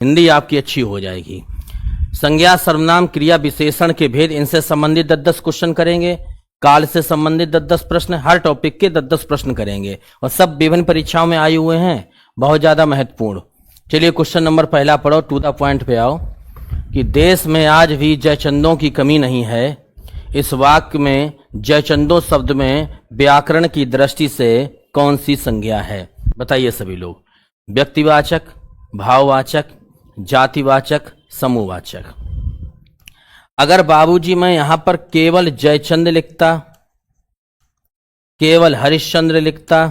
हिंदी आपकी अच्छी हो जाएगी। संज्ञा, सर्वनाम, क्रिया, विशेषण के भेद, इनसे संबंधित 10-10 क्वेश्चन करेंगे। काल से संबंधित 10-10 प्रश्न, हर टॉपिक के 10-10 प्रश्न करेंगे और सब विभिन्न परीक्षाओं में आए हुए हैं, बहुत ज्यादा महत्वपूर्ण। चलिए क्वेश्चन नंबर पहला पढ़ो, टू द पॉइंट पे आओ कि देश में आज भी जयचंदों की कमी नहीं है। इस वाक्य में जयचंदों शब्द में व्याकरण की दृष्टि से कौन सी संज्ञा है? बताइए सभी लोग। व्यक्तिवाचक, भाववाचक, जातिवाचक, समूहवाचक। अगर बाबूजी मैं यहां पर केवल जयचंद लिखता, केवल हरिश्चंद्र लिखता,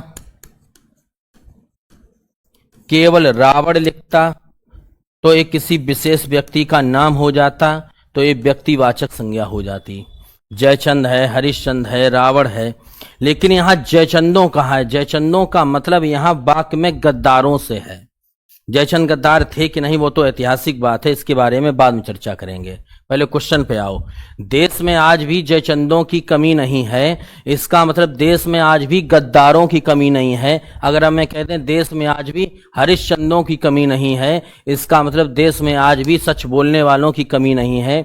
केवल रावण लिखता तो ये किसी विशेष व्यक्ति का नाम हो जाता, तो ये व्यक्तिवाचक संज्ञा हो जाती। जयचंद है, हरिश्चंद है, रावण है, लेकिन यहां जयचंदों कहा है। जयचंदों का मतलब यहां वाक्य में गद्दारों से है। जयचंद गद्दार थे कि नहीं वो तो ऐतिहासिक बात है, इसके बारे में बाद में चर्चा करेंगे। पहले क्वेश्चन पे आओ। देश में आज भी जयचंदों की कमी नहीं है, इसका मतलब देश में आज भी गद्दारों की कमी नहीं है। अगर हम कहते हैं देश में आज भी हरिश्चंदों की कमी नहीं है, इसका मतलब देश में आज भी सच बोलने वालों की कमी नहीं है।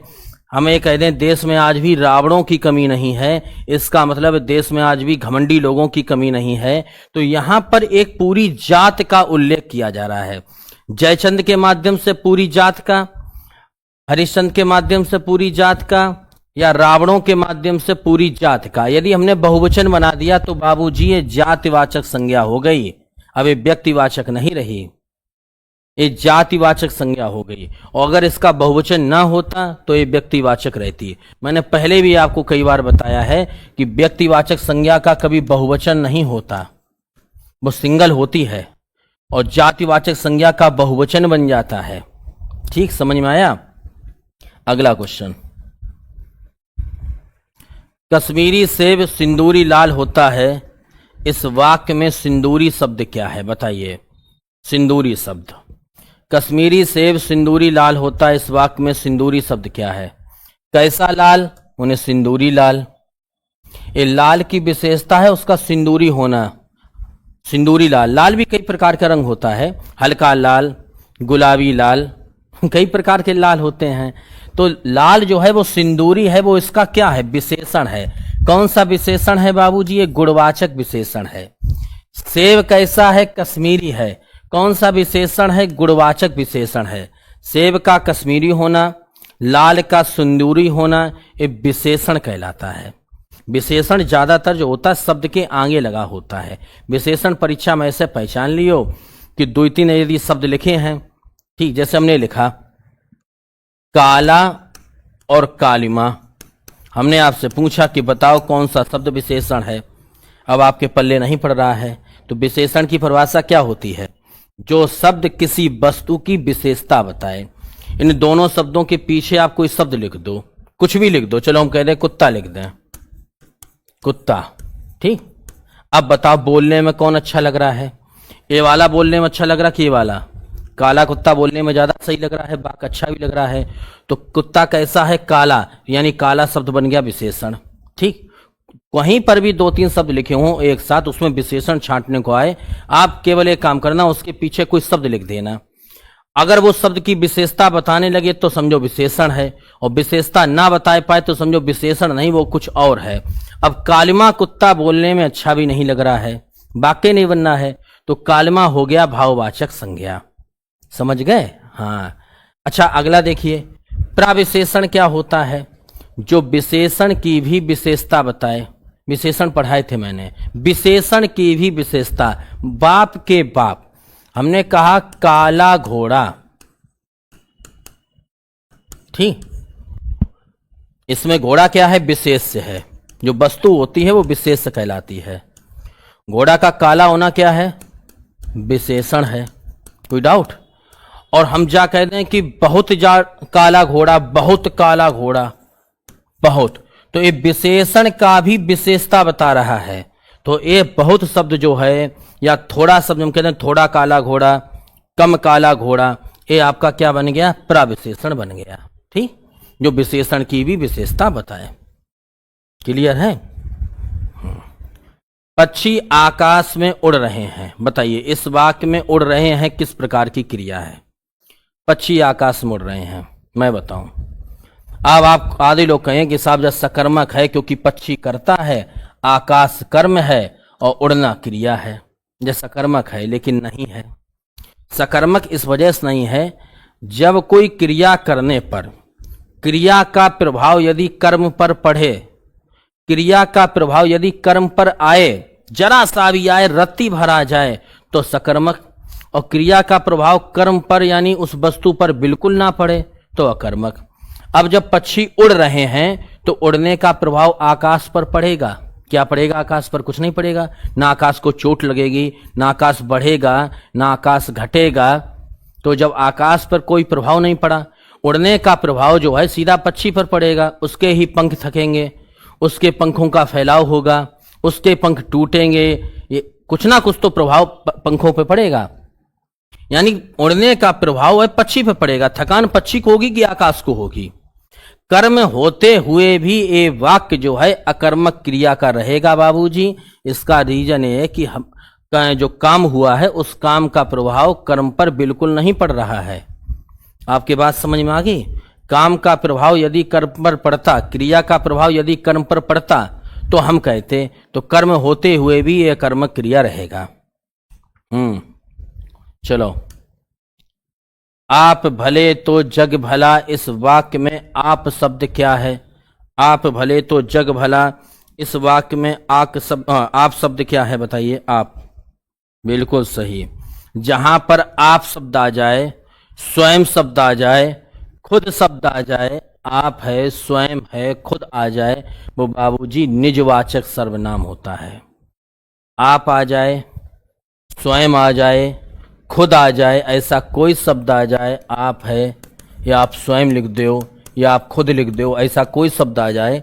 हम ये कहते हैं देश में आज भी रावणों की कमी नहीं है, इसका मतलब देश में आज भी घमंडी लोगों की कमी नहीं है। तो यहां पर एक पूरी जात का उल्लेख किया जा रहा है। जयचंद के माध्यम से पूरी जात का, हरिश्चंद के माध्यम से पूरी जात का, या रावणों के माध्यम से पूरी जात का। यदि हमने बहुवचन बना दिया तो बाबूजी ये जातिवाचक संज्ञा हो गई, अब ये व्यक्तिवाचक नहीं रही, ये जातिवाचक संज्ञा हो गई। और अगर इसका बहुवचन ना होता तो ये व्यक्तिवाचक रहती। मैंने पहले भी आपको कई बार बताया है कि व्यक्तिवाचक संज्ञा का कभी बहुवचन नहीं होता, वो सिंगल होती है, और जातिवाचक संज्ञा का बहुवचन बन जाता है। ठीक समझ में आया? अगला क्वेश्चन। कश्मीरी सेब सिंदूरी लाल होता है, इस वाक्य में सिंदूरी शब्द क्या है? बताइए। सिंदूरी शब्द, कश्मीरी सेब सिंदूरी लाल होता है, इस वाक्य में सिंदूरी शब्द क्या है? कैसा लाल? उन्हें सिंदूरी लाल। ये लाल की विशेषता है उसका सिंदूरी होना, सिंदूरी लाल। लाल भी कई प्रकार का रंग होता है, हल्का लाल, गुलाबी लाल, कई प्रकार के लाल होते हैं। तो लाल जो है वो सिंदूरी है, वो इसका क्या है? विशेषण है। कौन सा विशेषण है बाबूजी? ये गुणवाचक विशेषण है। सेब कैसा है? कश्मीरी है। कौन सा विशेषण है? गुणवाचक विशेषण है। सेब का कश्मीरी होना, लाल का सिंदूरी होना, ये विशेषण कहलाता है। विशेषण ज्यादातर जो होता है शब्द के आगे लगा होता है। विशेषण परीक्षा में ऐसे पहचान लियो कि 2-3 यदि शब्द लिखे हैं, ठीक, जैसे हमने लिखा काला और कालिमा, हमने आपसे पूछा कि बताओ कौन सा शब्द विशेषण है। अब आपके पल्ले नहीं पड़ रहा है, तो विशेषण की परिभाषा क्या होती है? जो शब्द किसी वस्तु की विशेषता बताए। इन दोनों शब्दों के पीछे आप कोई शब्द लिख दो, कुछ भी लिख दो। चलो हम कह दें कुत्ता लिख दें, कुत्ता, ठीक। अब बताओ बोलने में कौन अच्छा लग रहा है? ये वाला बोलने में अच्छा लग रहा है कि ये वाला? काला कुत्ता बोलने में ज्यादा सही लग रहा है, बाक अच्छा भी लग रहा है। तो कुत्ता कैसा है? काला, यानी काला शब्द बन गया विशेषण, ठीक। वहीं पर भी 2-3 शब्द लिखे हों एक साथ, उसमें विशेषण छांटने को आए, आप केवल एक काम करना, उसके पीछे कोई शब्द लिख देना। अगर वो शब्द की विशेषता बताने लगे तो समझो विशेषण है, और विशेषता ना बता पाए तो समझो विशेषण नहीं, वो कुछ और है। अब कालिमा कुत्ता बोलने में अच्छा भी नहीं लग रहा है, वाक्य नहीं बनना है, तो कालिमा हो गया भाववाचक संज्ञा। समझ गए? हाँ। अच्छा अगला देखिए, प्राविशेषण क्या होता है? जो विशेषण की भी विशेषता बताए। विशेषण पढ़ाए थे मैंने, विशेषण की भी विशेषता। बाप के बाप, हमने कहा काला घोड़ा, ठीक। इसमें घोड़ा क्या है? विशेष्य है। जो वस्तु होती है वो विशेष्य कहलाती है। घोड़ा का काला होना क्या है? विशेषण है। कोई डाउट? और हम जा कहते हैं कि बहुत काला घोड़ा, बहुत काला घोड़ा, बहुत, तो ये विशेषण का भी विशेषता बता रहा है। तो ये बहुत शब्द जो है, या थोड़ा शब्द हम कहते हैं थोड़ा काला घोड़ा, कम काला घोड़ा, ये आपका क्या बन गया? प्राविशेषण बन गया, ठीक, जो विशेषण की भी विशेषता बताए। क्लियर है? पक्षी आकाश में उड़ रहे हैं, बताइए इस वाक्य में उड़ रहे हैं किस प्रकार की क्रिया है? पक्षी आकाश में उड़ रहे हैं, मैं बताऊं। अब आप आधे लोग कहें कि साहब जब सकर्मक है क्योंकि पक्षी करता है, आकाश कर्म है और उड़ना क्रिया है, जब सकर्मक है, लेकिन नहीं है। सकर्मक इस वजह से नहीं है, जब कोई क्रिया करने पर क्रिया का प्रभाव यदि कर्म पर पड़े, क्रिया का प्रभाव यदि कर्म पर आए, जरा सा भी आए, रत्ती भर आ जाए, तो सकर्मक। और क्रिया का प्रभाव कर्म पर यानी उस वस्तु पर बिल्कुल ना पड़े तो अकर्मक। अब जब पक्षी उड़ रहे हैं तो उड़ने का प्रभाव आकाश पर पड़ेगा। क्या पड़ेगा? आकाश पर कुछ नहीं पड़ेगा, ना आकाश को चोट लगेगी, ना आकाश बढ़ेगा, ना आकाश घटेगा। तो जब आकाश पर कोई प्रभाव नहीं पड़ा, उड़ने का प्रभाव जो है सीधा पक्षी पर पड़ेगा। उसके ही पंख थकेंगे, उसके पंखों का फैलाव होगा, उसके पंख टूटेंगे, ये कुछ ना कुछ तो प्रभाव पंखों पे पड़ेगा। यानी उड़ने का प्रभाव है पक्षी पे पड़ेगा। थकान पक्षी को होगी कि आकाश को होगी? कर्म होते हुए भी ये वाक्य जो है अकर्मक क्रिया का रहेगा बाबूजी। इसका रीजन है कि हम जो काम हुआ है उस काम का प्रभाव कर्म पर बिल्कुल नहीं पड़ रहा है। आपकी बात समझ में आ गई? काम का प्रभाव यदि कर्म पर पड़ता, क्रिया का प्रभाव यदि कर्म पर पड़ता, तो हम कहते तो कर्म होते हुए भी यह कर्मक क्रिया रहेगा। चलो, आप भले तो जग भला, इस वाक्य में आप शब्द क्या है? आप भले तो जग भला, इस वाक्य में आप शब्द क्या है बताइए? आप, बिल्कुल सही। जहां पर आप शब्द आ जाए, स्वयं शब्द आ जाए, खुद शब्द आ जाए, आप है, स्वयं है, खुद आ जाए, वो बाबूजी निजवाचक सर्वनाम होता है। आप आ जाए, स्वयं आ जाए, खुद आ जाए, ऐसा कोई शब्द आ जाए, आप है या आप स्वयं लिख दो या आप खुद लिख दो, ऐसा कोई शब्द आ जाए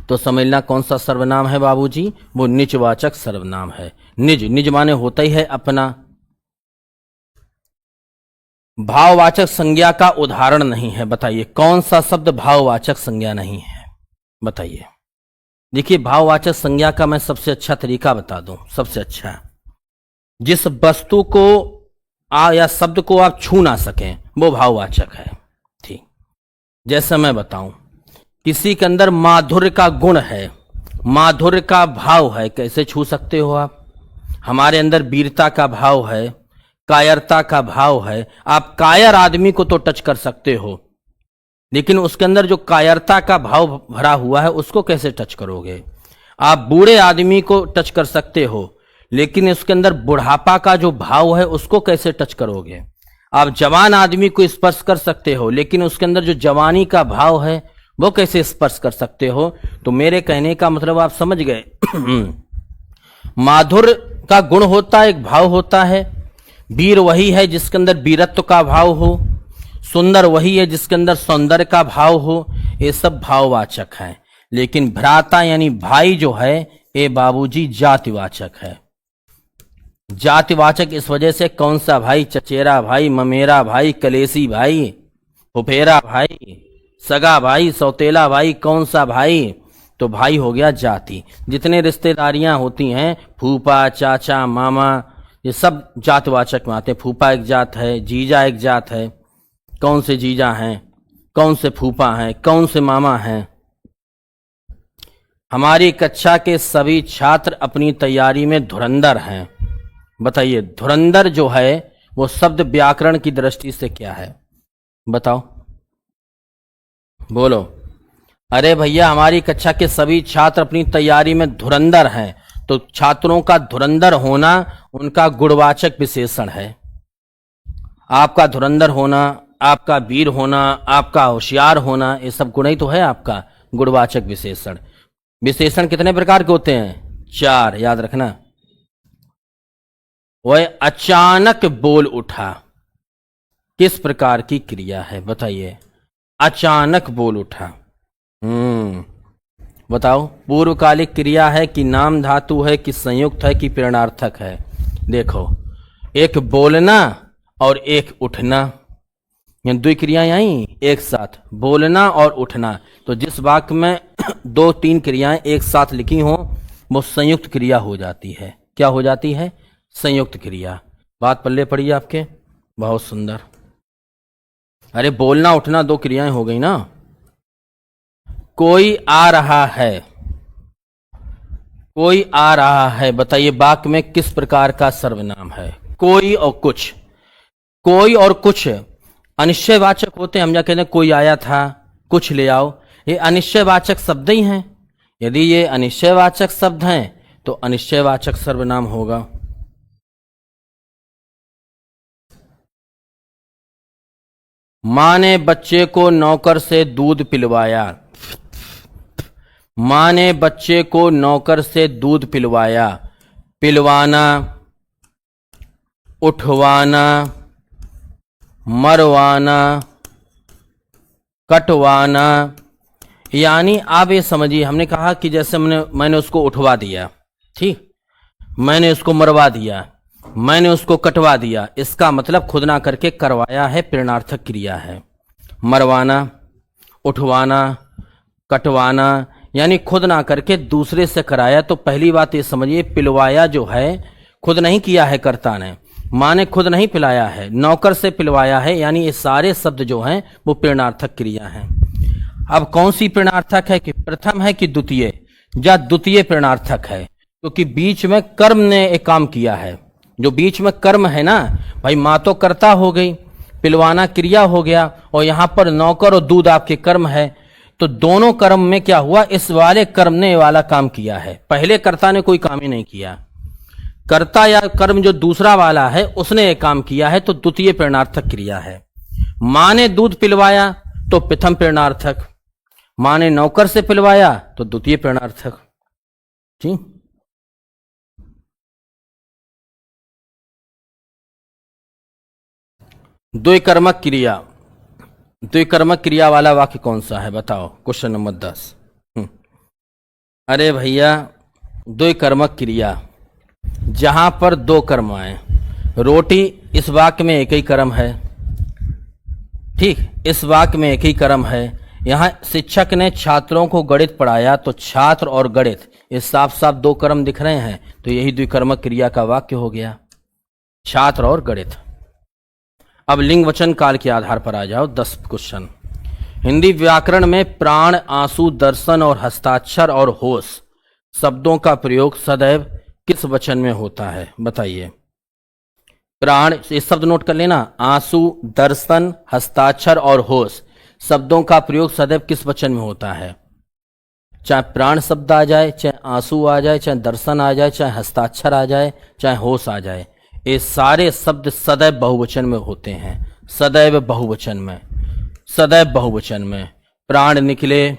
तो समझना कौन सा सर्वनाम है बाबूजी? वो निजवाचक सर्वनाम है। निज, निज माने होता ही है अपना। भाववाचक संज्ञा का उदाहरण नहीं है, बताइए कौन सा शब्द भाववाचक संज्ञा नहीं है? बताइए। देखिए, भाववाचक संज्ञा का मैं सबसे अच्छा तरीका बता दूं, सबसे अच्छा, जिस वस्तु को या शब्द को आप छू ना सकें वो भाववाचक है। ठीक, जैसे मैं बताऊं, किसी के अंदर माधुर्य का गुण है, माधुर्य का भाव है, कैसे छू सकते हो आप? हमारे अंदर वीरता का भाव है, कायरता का भाव है, आप कायर आदमी को तो टच कर सकते हो, लेकिन उसके अंदर जो कायरता का भाव भरा हुआ है उसको कैसे टच करोगे? आप बूढ़े आदमी को टच कर सकते हो, लेकिन उसके अंदर बुढ़ापा का जो भाव है उसको कैसे टच करोगे? आप जवान आदमी को स्पर्श कर सकते हो, लेकिन उसके अंदर जो जवानी का भाव है वो कैसे स्पर्श कर सकते हो? तो मेरे कहने का मतलब आप समझ गए। माधुर्य का गुण होता है, एक भाव होता है। वीर वही है जिसके अंदर वीरत्व का भाव हो, सुंदर वही है जिसके अंदर सौंदर्य का भाव हो, ये सब भाववाचक हैं। लेकिन भ्राता यानी भाई जो है ये बाबूजी जातिवाचक है। जातिवाचक इस वजह से, कौन सा भाई? चचेरा भाई, ममेरा भाई, कलेसी भाई, फुफेरा भाई, सगा भाई, सौतेला भाई, कौन सा भाई? तो भाई हो गया जाति। जितने रिश्तेदारियां होती हैं, फूफा, चाचा, मामा, ये सब जातवाचक में आते हैं। फूफा एक जात है, जीजा एक जात है, कौन से जीजा हैं, कौन से फूफा हैं, कौन से मामा हैं। हमारी कक्षा के सभी छात्र अपनी तैयारी में धुरंधर हैं। बताइए, धुरंधर जो है वो शब्द व्याकरण की दृष्टि से क्या है? बताओ, बोलो। अरे भैया, हमारी कक्षा के सभी छात्र अपनी तैयारी में धुरंधर हैं, तो छात्रों का धुरंधर होना उनका गुणवाचक विशेषण है। आपका धुरंधर होना, आपका वीर होना, आपका होशियार होना, ये सब गुण ही तो है आपका गुणवाचक विशेषण। विशेषण कितने प्रकार के होते हैं? 4, याद रखना। वह अचानक बोल उठा, किस प्रकार की क्रिया है? बताइए, अचानक बोल उठा। बताओ, पूर्वकालिक क्रिया है कि नाम धातु है कि संयुक्त है कि प्रेरणार्थक है? देखो, एक बोलना और एक उठना, ये 2 क्रियाएं आई एक साथ, बोलना और उठना। तो जिस वाक्य में 2-3 क्रियाएं एक साथ लिखी हों वो संयुक्त क्रिया हो जाती है। क्या हो जाती है? संयुक्त क्रिया। बात पल्ले पड़ी आपके? बहुत सुंदर। अरे बोलना उठना दो क्रियाएं हो गई ना। कोई आ रहा है, कोई आ रहा है, बताइए वाक्य में किस प्रकार का सर्वनाम है? कोई और कुछ। कोई और कुछ अनिश्चयवाचक होते हैं। हम क्या कहते हैं, कोई आया था, कुछ ले आओ, ये अनिश्चयवाचक शब्द ही हैं। यदि ये अनिश्चयवाचक शब्द हैं तो अनिश्चयवाचक सर्वनाम होगा। मां ने बच्चे को नौकर से दूध पिलवाया। मां ने बच्चे को नौकर से दूध पिलवाया। पिलवाना, उठवाना, मरवाना, कटवाना, यानी आप ये समझिए, हमने कहा कि जैसे मैंने उसको उठवा दिया, ठीक, मैंने उसको मरवा दिया, मैंने उसको कटवा दिया, इसका मतलब खुद ना करके करवाया है, प्रेरणार्थक क्रिया है। मरवाना, उठवाना, कटवाना, यानी खुद ना करके दूसरे से कराया। तो पहली बात ये समझिए, पिलवाया जो है खुद नहीं किया है कर्ता ने, मां ने खुद नहीं पिलाया है, नौकर से पिलवाया है, यानी ये सारे शब्द जो हैं वो प्रेरणार्थक क्रिया हैं। अब कौन सी प्रेरणार्थक है, कि प्रथम है कि द्वितीय? या द्वितीय प्रेरणार्थक है, क्योंकि बीच में कर्म ने एक काम किया है। जो बीच में कर्म है ना भाई, मां तो कर्ता हो गई, पिलवाना क्रिया हो गया, और यहां पर नौकर और दूध आपके कर्म है। तो दोनों कर्म में क्या हुआ, इस वाले कर्म ने ये वाला काम किया है, पहले कर्ता ने कोई काम ही नहीं किया। कर्ता या कर्म जो दूसरा वाला है उसने एक काम किया है, तो द्वितीय प्रेरणार्थक क्रिया है। मां ने दूध पिलवाया तो प्रथम प्रेरणार्थक, मां ने नौकर से पिलवाया तो द्वितीय प्रेरणार्थक। ठीक, द्विकर्मक क्रिया। द्विकर्मक क्रिया वाला वाक्य कौन सा है बताओ, क्वेश्चन नंबर 10। अरे भैया, द्विकर्मक क्रिया जहां पर दो कर्म आए, रोटी इस वाक्य में एक ही कर्म है, ठीक, इस वाक्य में एक ही कर्म है। यहां शिक्षक ने छात्रों को गणित पढ़ाया तो छात्र और गणित ये साफ साफ दो कर्म दिख रहे हैं, तो यही द्विकर्मक क्रिया का वाक्य हो गया, छात्र और गणित। अब लिंग वचन काल के आधार पर आ जाओ। 10 क्वेश्चन। हिंदी व्याकरण में प्राण, आंसू, दर्शन और हस्ताक्षर और होश शब्दों का प्रयोग सदैव किस वचन में होता है? बताइए। प्राण, ये शब्द नोट कर लेना, आंसू, दर्शन, हस्ताक्षर और होश शब्दों का प्रयोग सदैव किस वचन में होता है? चाहे प्राण शब्द आ जाए, चाहे आंसू आ जाए, चाहे दर्शन आ जाए, चाहे हस्ताक्षर आ जाए, चाहे होश आ जाए, ये सारे शब्द सदैव बहुवचन में होते हैं, सदैव बहुवचन में, सदैव बहुवचन में। प्राण निकले,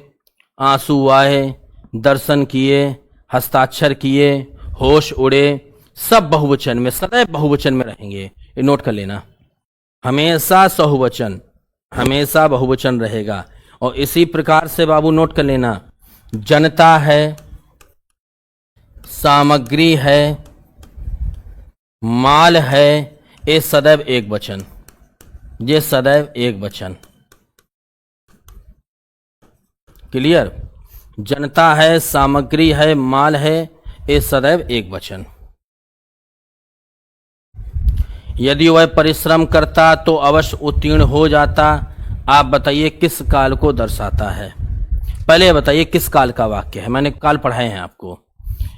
आंसू आए, दर्शन किए, हस्ताक्षर किए, होश उड़े, सब बहुवचन में, सदैव बहुवचन में रहेंगे, ये नोट कर लेना। हमेशा बहुवचन, हमेशा बहुवचन रहेगा। और इसी प्रकार से बाबू नोट कर लेना, जनता है, सामग्री है, माल है, ये सदैव एक वचन, ये सदैव एक वचन। क्लियर? जनता है, सामग्री है, माल है, ये सदैव एक वचन। यदि वह परिश्रम करता तो अवश्य उत्तीर्ण हो जाता। आप बताइए किस काल को दर्शाता है? पहले बताइए किस काल का वाक्य है, मैंने काल पढ़ाए हैं आपको।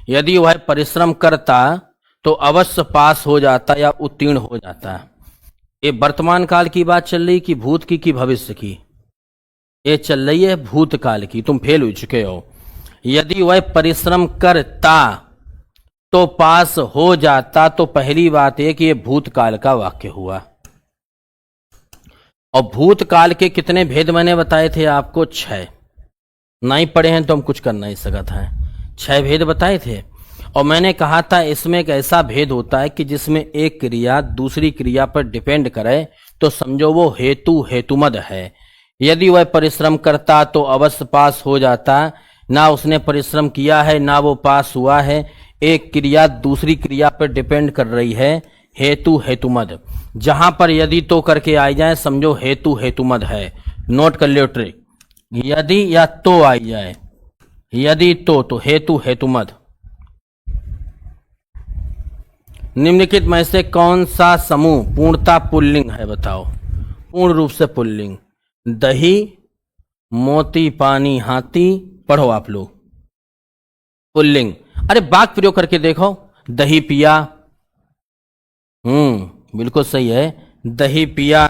यदि वह परिश्रम करता तो अवश्य पास हो जाता या उत्तीर्ण हो जाता। ये वर्तमान काल की बात चल रही कि भूत की कि भविष्य की? ये चल रही है भूतकाल की, तुम फेल हो चुके हो। यदि वह परिश्रम करता तो पास हो जाता, तो पहली बात है कि ये भूतकाल का वाक्य हुआ। और भूतकाल के कितने भेद मैंने बताए थे आपको? 6। नहीं पढ़े हैं तो हम कुछ कर नहीं सकते हैं। 6 भेद बताए थे। और मैंने कहा था इसमें एक ऐसा भेद होता है कि जिसमें एक क्रिया दूसरी क्रिया पर डिपेंड करे, तो समझो वो हेतु हेतुमद है। यदि वह परिश्रम करता तो अवश्य पास हो जाता, ना उसने परिश्रम किया है ना वो पास हुआ है। एक क्रिया दूसरी क्रिया पर डिपेंड कर रही है, हेतु हेतुमद। जहां पर यदि तो करके आई जाए समझो हेतु हेतुमद है। नोट कर लियो ट्रिक, यदि या तो आई जाए, यदि तो हेतु हेतुमद। निम्नलिखित में से कौन सा समूह पूर्णता पुल्लिंग है? बताओ। पूर्ण रूप से पुल्लिंग। दही, मोती, पानी, हाथी, पढ़ो आप लोग। पुल्लिंग। अरे वाक्य प्रयोग करके देखो। दही पिया। बिल्कुल सही है। दही पिया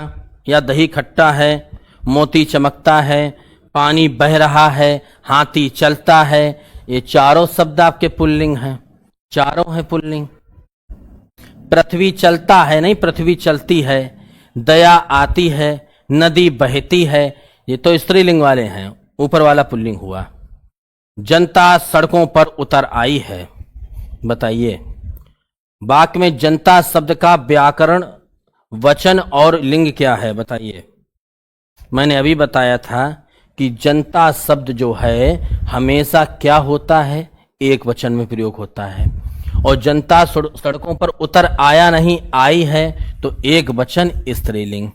या दही खट्टा है, मोती चमकता है, पानी बह रहा है, हाथी चलता है। ये चारों शब्द आपके पुल्लिंग हैं, चारों हैं पुल्लिंग। पृथ्वी चलता है नहीं, पृथ्वी चलती है। दया आती है, नदी बहती है, ये तो स्त्रीलिंग वाले हैं, ऊपर वाला पुल्लिंग हुआ। जनता सड़कों पर उतर आई है। बताइए वाक्य में जनता शब्द का व्याकरण, वचन और लिंग क्या है? बताइए। मैंने अभी बताया था कि जनता शब्द जो है हमेशा क्या होता है? एक वचन में प्रयोग होता है। और जनता सड़कों पर उतर आया नहीं, आई है, तो एक वचन स्त्रीलिंग।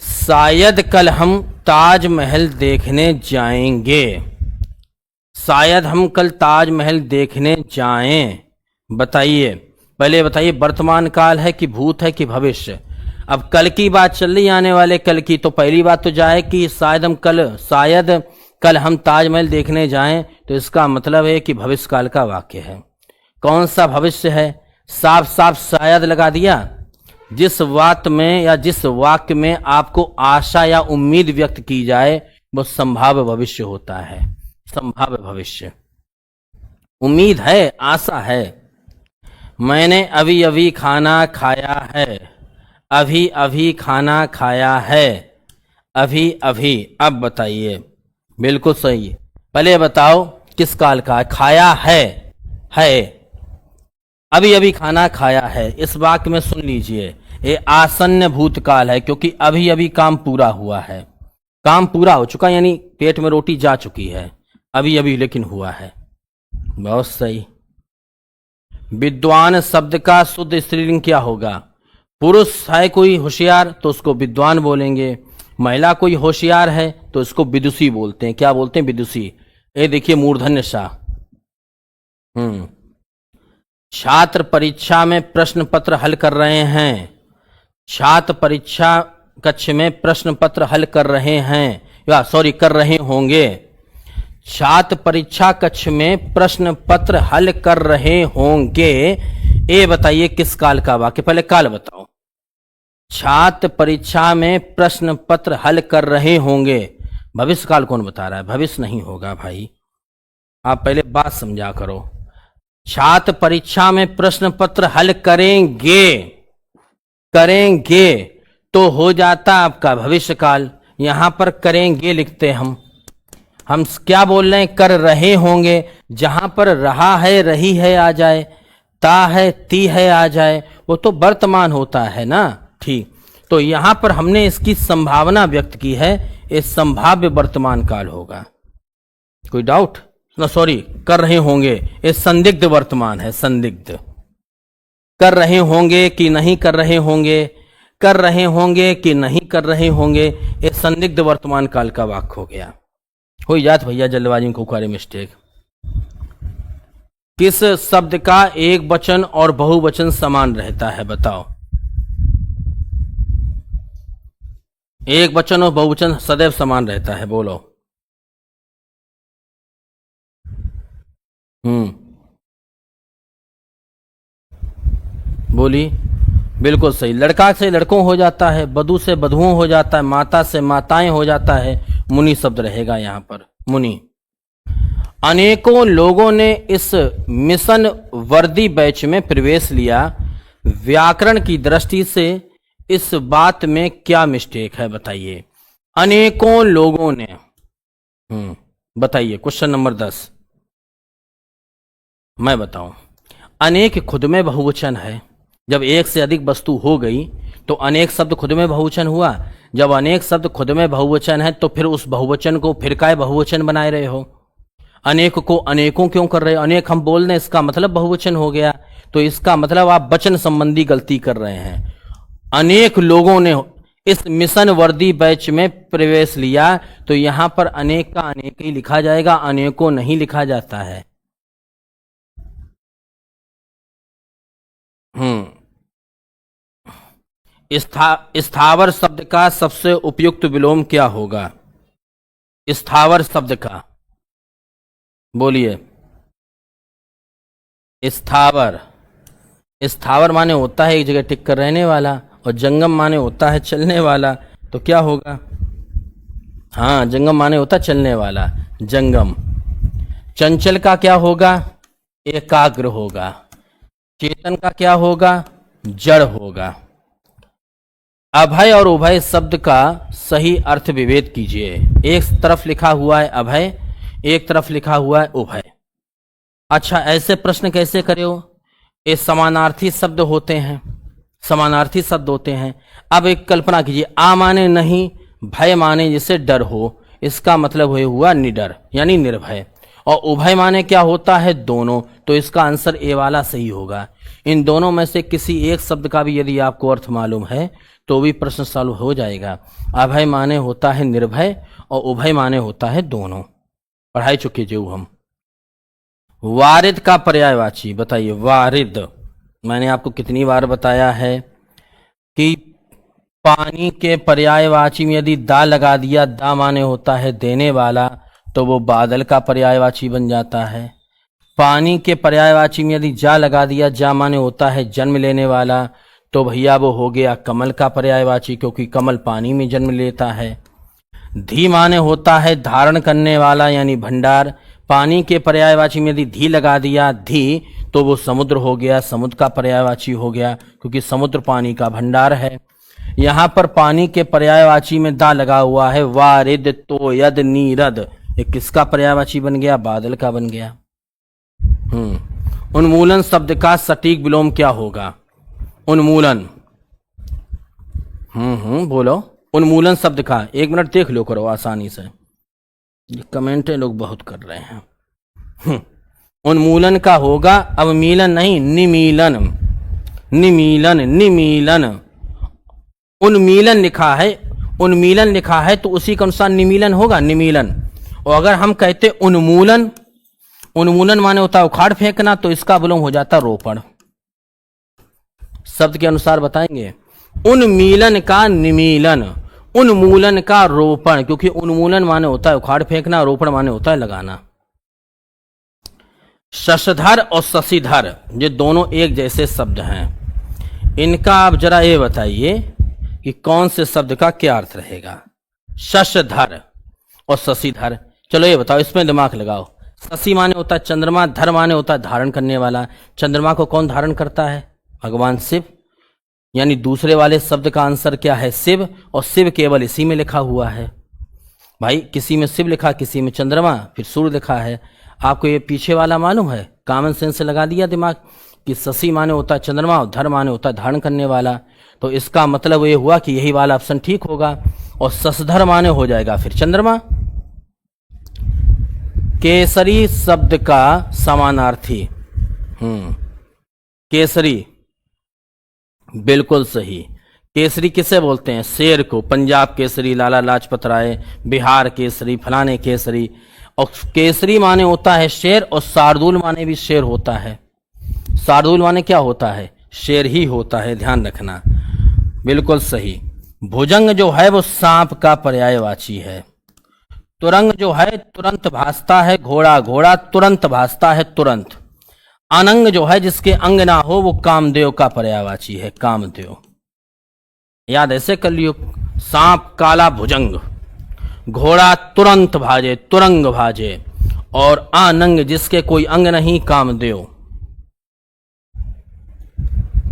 शायद कल हम ताजमहल देखने जाएंगे। शायद हम कल ताजमहल देखने जाएं। बताइए, पहले बताइए वर्तमान काल है कि भूत है कि भविष्य? अब कल की बात चल रही, आने वाले कल की, तो पहली बात तो जाए कि शायद कल हम ताजमहल देखने जाएं, तो इसका मतलब है कि भविष्य काल का वाक्य है। कौन सा भविष्य है? साफ साफ शायद लगा दिया। जिस बात में या जिस वाक्य में आपको आशा या उम्मीद व्यक्त की जाए वो संभाव्य भविष्य होता है। संभाव्य भविष्य, उम्मीद है, आशा है। मैंने अभी अभी खाना खाया है। अभी अभी खाना खाया है। अभी अभी। अब बताइए। बिल्कुल सही। पहले बताओ किस काल का? खाया है। अभी अभी खाना खाया है। इस वाक्य में सुन लीजिए, ये आसन्न भूतकाल है, क्योंकि अभी अभी काम पूरा हुआ है। काम पूरा हो चुका, यानी पेट में रोटी जा चुकी है। अभी अभी लेकिन हुआ है। बहुत सही। विद्वान शब्द का शुद्ध स्त्रीलिंग क्या होगा? पुरुष है कोई होशियार तो उसको विद्वान बोलेंगे। महिला कोई होशियार है तो उसको विदुषी बोलते हैं। क्या बोलते हैं? विदुषी। ये देखिए मूर्धन्य सा। छात्र परीक्षा में प्रश्न पत्र हल कर रहे हैं। छात्र परीक्षा कक्ष में प्रश्न पत्र हल कर रहे हैं, या सॉरी कर रहे होंगे। छात्र परीक्षा कक्ष में प्रश्न पत्र हल कर रहे होंगे। ये बताइए किस काल का वाक्य? पहले काल बताओ। छात्र परीक्षा में प्रश्न पत्र हल कर रहे होंगे। भविष्य काल कौन बता रहा है? भविष्य नहीं होगा भाई, आप पहले बात समझा करो। छात्र परीक्षा में प्रश्न पत्र हल करेंगे तो हो जाता आपका भविष्य काल। यहां पर करेंगे लिखते हम क्या बोल रहे हैं? कर रहे होंगे। जहां पर रहा है, रही है आ जाए, ता है, ती है आ जाए, वो तो वर्तमान होता है ना। ठीक, तो यहां पर हमने इसकी संभावना व्यक्त की है, ये संभाव्य वर्तमान काल होगा। कोई डाउट? सॉरी, कर रहे होंगे, ये संदिग्ध वर्तमान है। संदिग्ध। कर रहे होंगे कि नहीं कर रहे होंगे, कर रहे होंगे कि नहीं कर रहे होंगे, ये संदिग्ध वर्तमान काल का वाक्य हो गया। हो जात भैया जल्दबाजी को कार्य मिस्टेक। किस शब्द का एक वचन और बहुवचन समान रहता है? बताओ। एक वचन और बहुवचन सदैव समान रहता है, बोलो। बोली। बिल्कुल सही। लड़का से लड़कों हो जाता है, बधू से बधुओं हो जाता है, माता से माताएं हो जाता है। मुनि शब्द रहेगा यहां पर, मुनि। अनेकों लोगों ने इस मिशन वर्दी बैच में प्रवेश लिया। व्याकरण की दृष्टि से इस बात में क्या मिस्टेक है? बताइए। अनेकों लोगों ने, बताइए। क्वेश्चन नंबर 10 मैं बताऊं। अनेक खुद में बहुवचन है। जब एक से अधिक वस्तु हो गई तो अनेक शब्द खुद में बहुवचन हुआ। जब अनेक शब्द खुद में बहुवचन है तो फिर उस बहुवचन को फिर काय बहुवचन बनाए रहे हो? अनेक को अनेकों क्यों कर रहे हो? अनेक हम बोल रहे हैं, इसका मतलब बहुवचन हो गया। तो इसका मतलब आप वचन संबंधी गलती कर रहे हैं। अनेक लोगों ने इस मिशन वर्दी बैच में प्रवेश लिया, तो यहां पर अनेक का अनेक ही लिखा जाएगा, अनेकों नहीं लिखा जाता है। स्थावर शब्द का सबसे उपयुक्त विलोम क्या होगा? स्थावर शब्द का बोलिए। स्थावर, स्थावर माने होता है एक जगह टिक कर रहने वाला, और जंगम माने होता है चलने वाला। तो क्या होगा? हाँ, जंगम माने होता है चलने वाला, जंगम। चंचल का क्या होगा? एकाग्र होगा। चेतन का क्या होगा? जड़ होगा। अभय और उभय शब्द का सही अर्थ विभेद कीजिए। एक तरफ लिखा हुआ है अभय, एक तरफ लिखा हुआ है उभय। अच्छा, ऐसे प्रश्न कैसे करे हो? ये समानार्थी शब्द होते हैं, समानार्थी शब्द होते हैं। अब एक कल्पना कीजिए, आ माने नहीं, भय माने जैसे डर हो, इसका मतलब हुआ निडर यानी निर्भय। और उभय माने क्या होता है? दोनों। तो इसका आंसर ए वाला सही होगा। इन दोनों में से किसी एक शब्द का भी यदि आपको अर्थ मालूम है तो भी प्रश्न सॉल्व हो जाएगा। अभय माने होता है निर्भय और उभय माने होता है दोनों। पढ़ाई चुके जो हम। वारिद का पर्यायवाची बताइए। वारिद, मैंने आपको कितनी बार बताया है कि पानी के पर्यायवाची में यदि दा लगा दिया, दा माने होता है देने वाला, तो वो बादल का पर्यायवाची बन जाता है। पानी के पर्यायवाची में यदि जा लगा दिया, जा माने होता है जन्म लेने वाला, तो भैया वो हो गया कमल का पर्यायवाची, क्योंकि कमल पानी में जन्म लेता है। धी माने होता है धारण करने वाला यानी भंडार। पानी के पर्यायवाची में यदि धी लगा दिया, धी, तो वो समुद्र हो गया, समुद्र का पर्यायवाची हो गया, क्योंकि समुद्र पानी का भंडार है। यहां पर पानी के पर्यायवाची में दा लगा हुआ है, वारिद, तो यद, नीरद। ये किसका पर्यायवाची बन गया? बादल का बन गया। उन्मूलन शब्द का सटीक विलोम क्या होगा? उन्मूलन, बोलो। उन्मूलन शब्द का 1 मिनट देख लो करो आसानी से, ये कमेंटें लोग बहुत कर रहे हैं। उन्मूलन का होगा अवमीलन नहीं, निमीलन। निमीलन, निमीलन। उन्मीलन लिखा है, उन्मीलन लिखा है तो उसी के अनुसार निमीलन होगा, निमीलन। और अगर हम कहते उन्मूलन, उन्मूलन माने होता है उखाड़ फेंकना, तो इसका विलोम हो जाता रोपण। शब्द के अनुसार बताएंगे। उन्मीलन का निमीलन, उन्मूलन का रोपण, क्योंकि उन्मूलन माने होता है उखाड़ फेंकना, रोपण माने होता है लगाना। शशधर और शशिधर ये दोनों एक जैसे शब्द हैं। इनका आप जरा ये बताइए कि कौन से शब्द का क्या अर्थ रहेगा? शशधर और शशिधर, चलो ये बताओ, इसमें दिमाग लगाओ। शशि माने होता है चंद्रमा, धर माने होता है धारण करने वाला। चंद्रमा को कौन धारण करता है? भगवान शिव। यानी दूसरे वाले शब्द का आंसर क्या है? शिव। और शिव केवल इसी में लिखा हुआ है भाई, किसी में शिव लिखा, किसी में चंद्रमा, फिर सूर्य लिखा है। आपको ये पीछे वाला मालूम है? कॉमन सेंस से लगा दिया दिमाग कि शशि माने होता है चंद्रमा और धर माने होता है धारण करने वाला। तो इसका मतलब ये हुआ कि यही वाला ऑप्शन ठीक होगा। और शशधर माने हो जाएगा फिर चंद्रमा। केसरी शब्द का समानार्थी, केसरी, बिल्कुल सही। केसरी किसे बोलते हैं? शेर को। पंजाब केसरी, लाला लाजपत राय, बिहार केसरी, फलाने केसरी। और केसरी माने होता है शेर, और शार्दुल माने भी शेर होता है। शार्दुल माने क्या होता है? शेर ही होता है, ध्यान रखना। बिल्कुल सही। भुजंग जो है वो सांप का पर्यायवाची है। तुरंग जो है तुरंत भासता है, घोड़ा, घोड़ा तुरंत भासता है, तुरंत। अनंग जो है जिसके अंग ना हो वो कामदेव का पर्यायवाची है, कामदेव। याद ऐसे कर लियो। सांप काला भुजंग, घोड़ा तुरंत भाजे, तुरंग भाजे, और अनंग जिसके कोई अंग नहीं, कामदेव।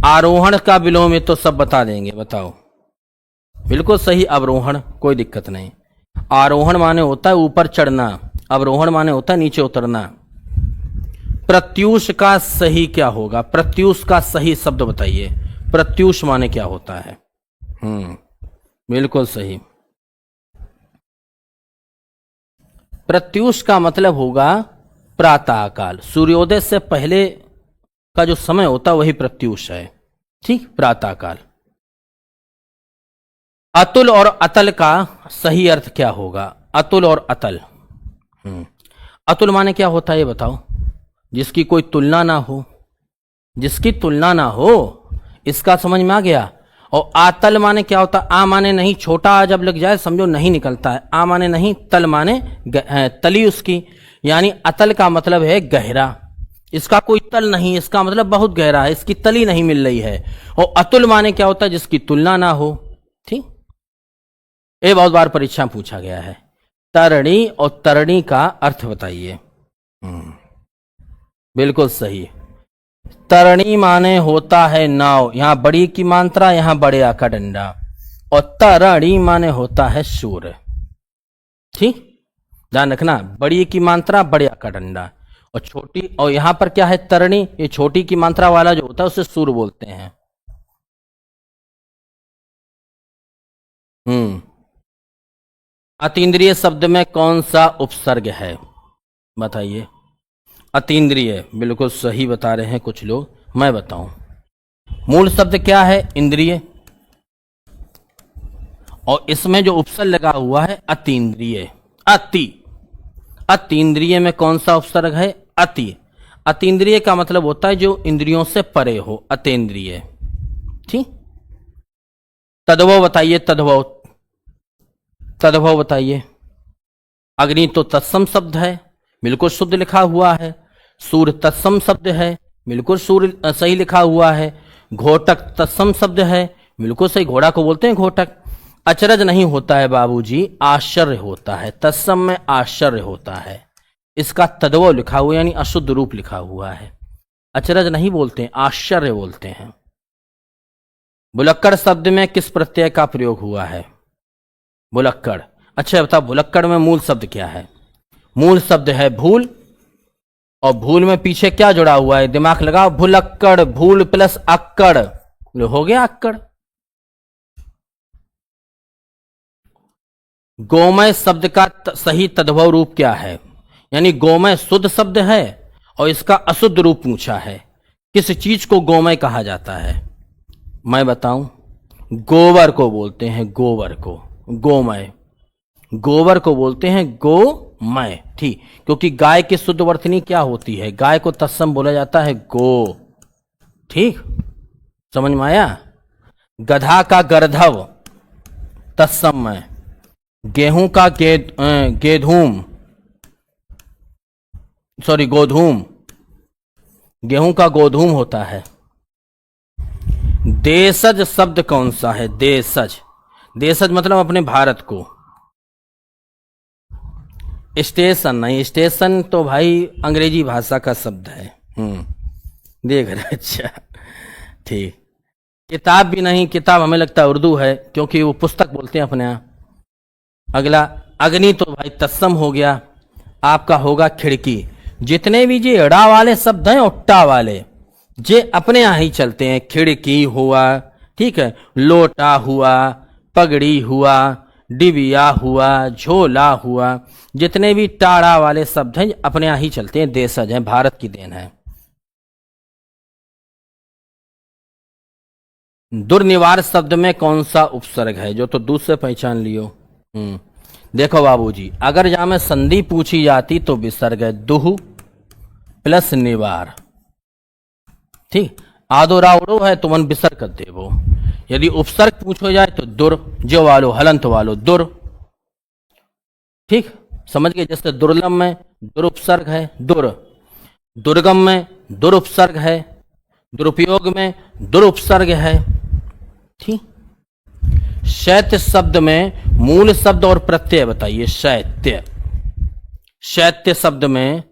आरोहण का विलोम में तो सब बता देंगे, बताओ। बिल्कुल सही, अवरोहण, कोई दिक्कत नहीं। आरोहण माने होता है ऊपर चढ़ना, अवरोहण माने होता है नीचे उतरना। प्रत्यूष का सही क्या होगा? प्रत्यूष का सही शब्द बताइए। प्रत्यूष माने क्या होता है? बिल्कुल सही। प्रत्यूष का मतलब होगा प्रातः काल, सूर्योदय से पहले का जो समय होता है वही प्रत्यूष है। ठीक, प्रातः काल। अतुल और अतल का सही अर्थ क्या होगा? अतुल और अतल। अतुल माने क्या होता है ये बताओ? जिसकी कोई तुलना ना हो, जिसकी तुलना ना हो, इसका समझ में आ गया। और आतल माने क्या होता है? आ माने नहीं, छोटा आ जब लग जाए समझो नहीं निकलता है। आ माने नहीं, तल माने तली उसकी, यानी अतल का मतलब है गहरा। इसका कोई तल नहीं, इसका मतलब बहुत गहरा है, इसकी तली नहीं मिल रही है। और अतुल माने क्या होता है? जिसकी तुलना ना हो। ठीक, ये बहुत बार परीक्षा में पूछा गया है। तरणी और तरणी का अर्थ बताइए। बिल्कुल सही। तरणी माने होता है नाव, यहां बड़ी की मात्रा, यहां बड़े का डंडा। और तरणी माने होता है सूर्य। ठीक, ध्यान रखना, बड़ी की मात्रा, बड़े का डंडा। और छोटी, और यहां पर क्या है? तरणी, ये छोटी की मात्रा वाला जो होता है उसे सूर्य बोलते हैं। अतीन्द्रिय शब्द में कौन सा उपसर्ग है? बताइए। अतीन्द्रिय, बिल्कुल सही बता रहे हैं कुछ लोग, मैं बताऊं। मूल शब्द क्या है? इंद्रिय। और इसमें जो उपसर्ग लगा हुआ है अतीन्द्रिय, अति। अतीन्द्रिय में कौन सा उपसर्ग है? अति। अतीन्द्रिय का मतलब होता है जो इंद्रियों से परे हो, अतेंद्रिय। ठीक, तद्भव बताइए। तद्भव, तद्भव बताइए। अग्नि तो तत्सम शब्द है, बिल्कुल शुद्ध लिखा हुआ है। सूर्य तत्सम शब्द है, बिल्कुल सूर्य सही लिखा हुआ है। घोटक तत्सम शब्द है, बिल्कुल सही, घोड़ा को बोलते हैं घोटक। अचरज नहीं होता है बाबूजी, आश्चर्य होता है। तत्सम में आश्चर्य होता है, इसका तद्भव लिखा हुआ यानी अशुद्ध रूप लिखा हुआ है। अचरज नहीं बोलते हैं, आश्चर्य बोलते हैं। बुलक्कड़ शब्द में किस प्रत्यय का प्रयोग हुआ है? बुलक्कड़। अच्छा बताओ, बुलक्कड़ में मूल शब्द क्या है? मूल शब्द है भूल, और भूल में पीछे क्या जुड़ा हुआ है? दिमाग लगाओ, भुलक्कड़, भूल प्लस अक्कड़, हो गया अक्कड़। गोमय शब्द का सही तद्भव रूप क्या है? यानी गोमय शुद्ध शब्द है और इसका अशुद्ध रूप पूछा है। किस चीज को गोमय कहा जाता है? मैं बताऊं, गोबर को बोलते हैं, गोबर को गोमय। गोबर को बोलते हैं गोमय। ठीक, क्योंकि गाय की शुद्ध वर्तनी क्या होती है? गाय को तत्सम बोला जाता है गो। ठीक, समझ में आया? गधा का गर्धव तत्सम में। गेहूं का गेधूम, सॉरी गोधूम, गेहूं का गोधूम होता है। देशज शब्द कौन सा है? देशज, देशज मतलब अपने भारत को। स्टेशन नहीं, स्टेशन तो भाई अंग्रेजी भाषा का शब्द है। देख रहे, अच्छा ठीक। किताब भी नहीं, किताब हमें लगता है उर्दू है, क्योंकि वो पुस्तक बोलते हैं अपने यहाँ। अगला अग्नि तो भाई तत्सम हो गया, आपका होगा खिड़की। जितने भी जे अड़ा वाले शब्द हैं, उट्टा वाले, जे अपने यहाँ ही चलते हैं। खिड़की हुआ, ठीक है, लोटा हुआ, पगड़ी हुआ, डिबिया हुआ, झोला हुआ, जितने भी टाड़ा वाले शब्द हैं अपने यहाँ ही चलते हैं, देशज हैं, भारत की देन है। दुर्निवार शब्द में कौन सा उपसर्ग है? जो तो दूसरे पहचान लियो। देखो बाबूजी, अगर यहां में संधि पूछी जाती तो विसर्ग है दुह प्लस निवार। ठीक, आदो रावड़ो है तो मन विसर्ग कर देवो। यदि उपसर्ग पूछो जाए तो दुर, जो वालो हलंत वालो दुर। ठीक, समझ गए? जैसे दुर्लभ में दुरुपसर्ग है दुर, दुर्गम में दुरुपसर्ग है, दुरुपयोग में दुरुपसर्ग है। ठीक, शैत्य शब्द में मूल शब्द और प्रत्यय बताइए। शैत्य, शैत्य शब्द में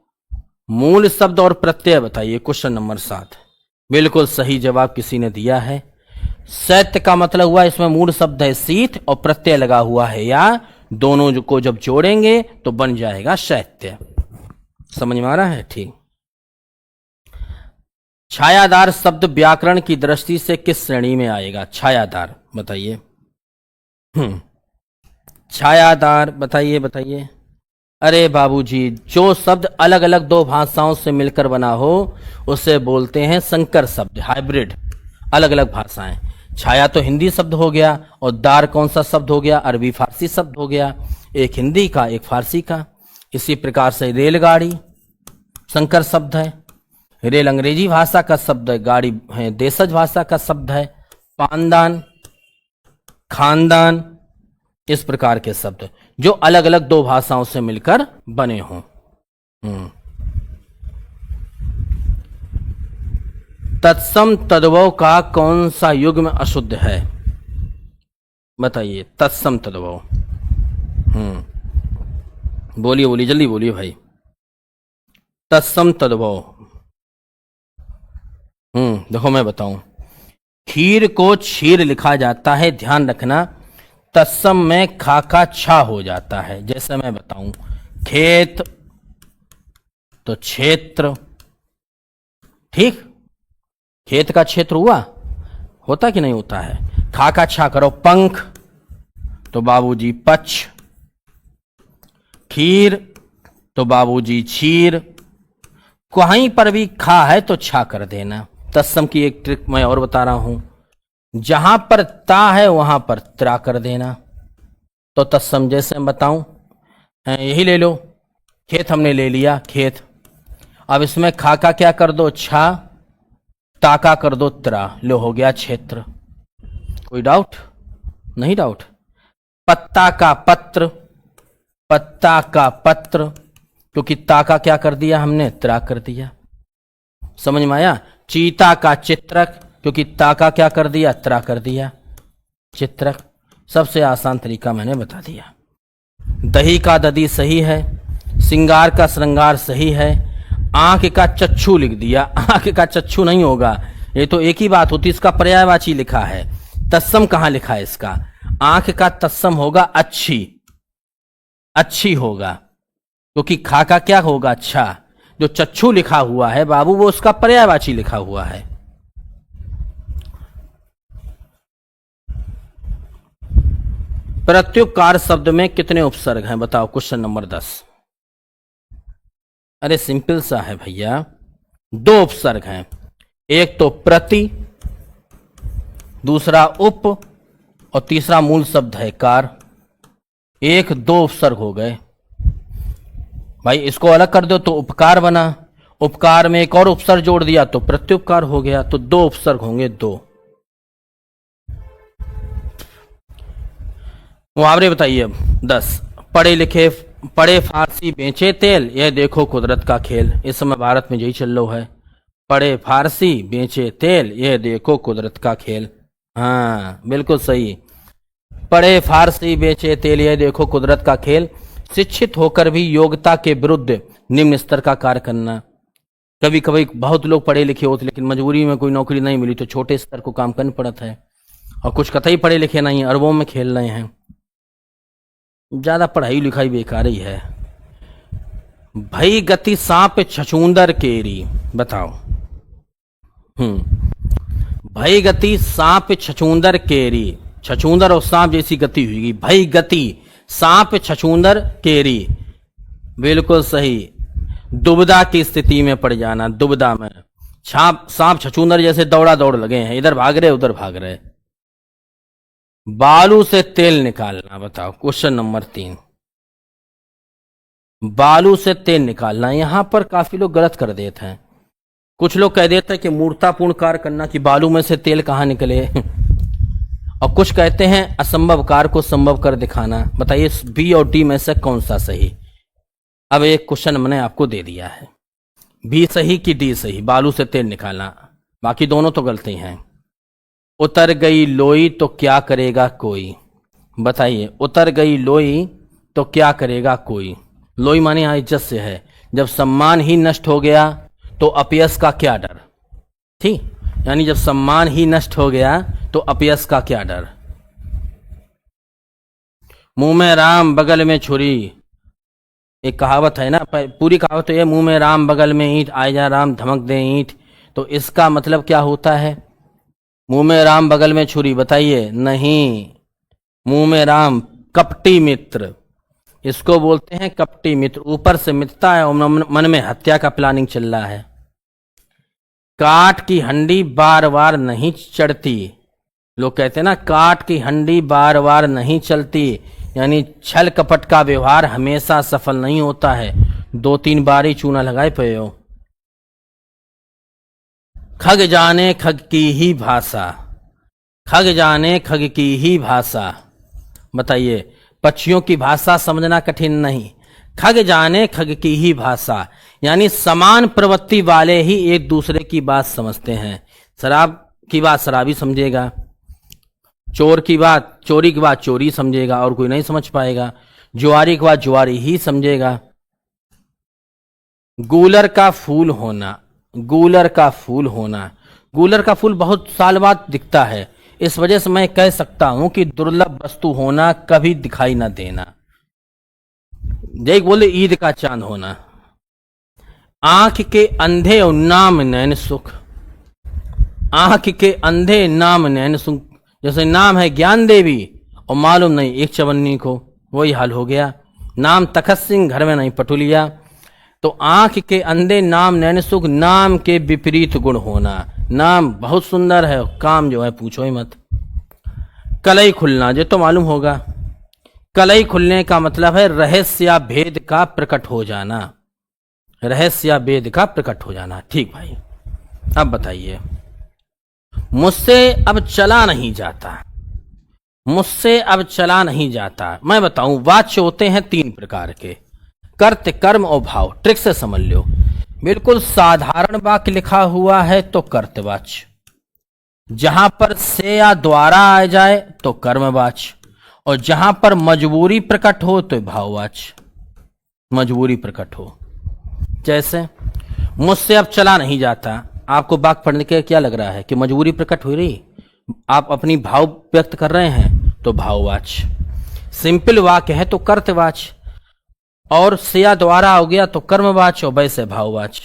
मूल शब्द और प्रत्यय बताइए। Question number 7। बिल्कुल सही जवाब किसी ने दिया है। शैत्य का मतलब हुआ, इसमें मूल शब्द है शीत और प्रत्यय लगा हुआ है या, दोनों को जब जोड़ेंगे तो बन जाएगा शैत्य। समझ में आ रहा है? ठीक। छायादार शब्द व्याकरण की दृष्टि से किस श्रेणी में आएगा? छायादार बताइए। छायादार बताइए, बताइए। अरे बाबूजी, जो शब्द अलग अलग दो भाषाओं से मिलकर बना हो उसे बोलते हैं संकर शब्द, हाइब्रिड, अलग अलग भाषाएं। छाया तो हिंदी शब्द हो गया, और दार कौन सा शब्द हो गया? अरबी फारसी शब्द हो गया, एक हिंदी का एक फारसी का। इसी प्रकार से रेलगाड़ी संकर शब्द है, रेल अंग्रेजी भाषा का शब्द है, गाड़ी है देशज भाषा का शब्द है। पानदान खानदान, इस प्रकार के शब्द जो अलग अलग दो भाषाओं से मिलकर बने हों। तत्सम तद्भव का कौन सा युग्म अशुद्ध है? बताइए। तत्सम तद्भव। बोलिए बोलिए, जल्दी बोलिए भाई। तत्सम तद्भव। देखो मैं बताऊं, खीर को क्षीर लिखा जाता है, ध्यान रखना। तत्सम में खा का छा हो जाता है। जैसे मैं बताऊं, खेत तो क्षेत्र, ठीक, खेत का क्षेत्र हुआ, होता कि नहीं होता है। खा का छा करो, पंख तो बाबूजी पक्ष, खीर तो बाबूजी क्षीर, कहीं पर भी खा है तो छा कर देना। तत्सम की एक ट्रिक मैं और बता रहा हूं, जहां पर ता है वहां पर त्रा कर देना। तो तत्सम जैसे मैं बताऊं, यही ले लो, खेत हमने ले लिया, खेत। अब इसमें खा का क्या कर दो, छा, ता का कर दो त्रा, लो हो गया क्षेत्र। कोई डाउट? नहीं डाउट। पत्ता का पत्र, पत्ता का पत्र, क्योंकि ता का क्या कर दिया हमने, त्रा कर दिया। समझ में आया? चीता का चित्रक, क्योंकि ता का क्या कर दिया, त्रा कर दिया, चित्रक। सबसे आसान तरीका मैंने बता दिया। दही का दधी सही है, सिंगार का श्रृंगार सही है, आंख का चच्छू लिख दिया, आंख का चच्छू नहीं होगा, ये तो एक ही बात होती, इसका पर्यायवाची लिखा है। तत्सम कहां लिखा है इसका? आंख का तत्सम होगा अच्छी, अच्छी होगा, क्योंकि खा का क्या होगा, अच्छा। जो चच्छू लिखा हुआ है बाबू, वो उसका पर्यायवाची लिखा हुआ है। प्रत्युपकार शब्द में कितने उपसर्ग हैं बताओ? Question number 10। अरे सिंपल सा है भैया, दो उपसर्ग हैं, एक तो प्रति, दूसरा उप, और तीसरा मूल शब्द है कार। एक दो उपसर्ग हो गए भाई, इसको अलग कर दो तो उपकार बना, उपकार में एक और उपसर्ग जोड़ दिया तो प्रत्युपकार हो गया, तो दो उपसर्ग होंगे, दो। मुहावरे बताइए अब 10। पढ़े लिखे पढ़े फारसी बेचे तेल, यह देखो कुदरत का खेल। इस समय भारत में यही चल रहा है, पढ़े फारसी बेचे तेल, यह देखो कुदरत का खेल। हाँ बिल्कुल सही, पढ़े फारसी बेचे तेल, यह देखो कुदरत का खेल। शिक्षित होकर भी योग्यता के विरुद्ध निम्न स्तर का कार्य करना। कभी कभी बहुत लोग पढ़े लिखे होते लेकिन मजबूरी में कोई नौकरी नहीं मिली तो छोटे स्तर को काम करना पड़ता है, और कुछ कतई पढ़े लिखे नहीं, अरबों में खेल रहे हैं। ज्यादा पढ़ाई लिखाई बेकार ही है। भई गति सांप छछूंदर केरी, बताओ। भई गति सांप छछूंदर केरी, छछूंदर और सांप जैसी गति हुई। भई गति सांप छछूंदर केरी, बिल्कुल सही। दुविधा की स्थिति में पड़ जाना, दुविधा में। सांप छछूंदर जैसे दौड़ा दौड़ लगे हैं, इधर भाग रहे उधर भाग रहे। बालू से तेल निकालना, बताओ। क्वेश्चन नंबर 3, बालू से तेल निकालना। यहां पर काफी लोग गलत कर देते हैं। कुछ लोग कह देते हैं कि मूर्तापूर्ण कार्य करना, कि बालू में से तेल कहां निकले और कुछ कहते हैं असंभव कार्य को संभव कर दिखाना। बताइए बी और डी में से कौन सा सही? अब एक क्वेश्चन मैंने आपको दे दिया है, बी सही कि डी सही? बालू से तेल निकालना, बाकी दोनों तो गलती हैं। उतर गई लोई तो क्या करेगा कोई, बताइए। उतर गई लोई तो क्या करेगा कोई। लोई माने यहाँ इज्जत से है। जब सम्मान ही नष्ट हो गया तो अपयश का क्या डर, ठीक, यानी जब सम्मान ही नष्ट हो गया तो अपयश का क्या डर। मुंह में राम बगल में छुरी, एक कहावत है ना, पूरी कहावत तो ये, मुंह में राम बगल में ईंट, आए जा राम धमक दे ईंट। तो इसका मतलब क्या होता है? मुंह में राम बगल में छुरी, बताइए। नहीं, मुंह में राम कपटी मित्र, इसको बोलते हैं कपटी मित्र। ऊपर से मित्रता है और मन में हत्या का प्लानिंग चल रहा है। काठ की हंडी बार बार नहीं चढ़ती, लोग कहते हैं ना काठ की हंडी बार बार नहीं चलती, यानी छल कपट का व्यवहार हमेशा सफल नहीं होता है। 2-3 बार ही चूना लगाए पे हो। खग जाने खग की ही भाषा, खग जाने खग की ही भाषा। बताइए, पक्षियों की भाषा समझना कठिन नहीं। खग जाने खग की ही भाषा, यानी समान प्रवृत्ति वाले ही एक दूसरे की बात समझते हैं। शराब की बात शराबी समझेगा, चोर की बात चोरी की बात चोरी समझेगा और कोई नहीं समझ पाएगा, जुआरी की बात जुआरी ही समझेगा। गूलर का फूल होना, गूलर का फूल होना, गूलर का फूल बहुत साल बाद दिखता है, इस वजह से मैं कह सकता हूं कि दुर्लभ वस्तु होना, कभी दिखाई ना देना। देख बोले ईद का चांद होना। आंख के अंधे और नाम नैन सुख, आंख के अंधे नाम नैन सुख, जैसे नाम है ज्ञान देवी और मालूम नहीं एक चवन्नी को, वही हाल हो गया। नाम तखत सिंह, घर में नहीं पटुलिया। तो आंख के अंधे नाम नैन सुख, नाम के विपरीत गुण होना। नाम बहुत सुंदर है, काम जो है पूछो ही मत। कलई खुलना, जो तो मालूम होगा, कलई खुलने का मतलब है रहस्य या भेद का प्रकट हो जाना, रहस्य या भेद का प्रकट हो जाना। ठीक भाई, अब बताइए। मुझसे अब चला नहीं जाता, मुझसे अब चला नहीं जाता। मैं बताऊं, वाच्य होते हैं तीन प्रकार के, कर्त, कर्म और भाव। ट्रिक से समझ लो। बिल्कुल साधारण वाक्य लिखा हुआ है तो कर्तवाच्य, जहां पर से या द्वारा आ जाए तो कर्मवाच्य, और जहां पर मजबूरी प्रकट हो तो भाववाच्य, मजबूरी प्रकट हो। जैसे मुझसे अब चला नहीं जाता, आपको वाक्य पढ़ने के क्या लग रहा है कि मजबूरी प्रकट हो रही, आप अपनी भाव व्यक्त कर रहे हैं तो भाववाच्य। सिंपल वाक्य है तो कर्तवाच्य, और से या द्वारा हो गया तो कर्मवाच्य, और वैसे भाववाच्य।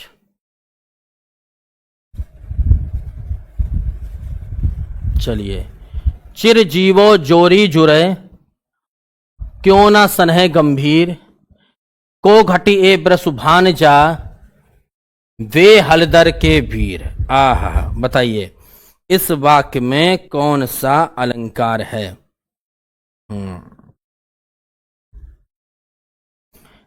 चलिए। चिर जीवो जोरी जुरे, क्यों ना सनहे गंभीर, को घटी ए ब्रसुभान जा, वे हलदर के वीर। आहा, बताइए इस वाक्य में कौन सा अलंकार है?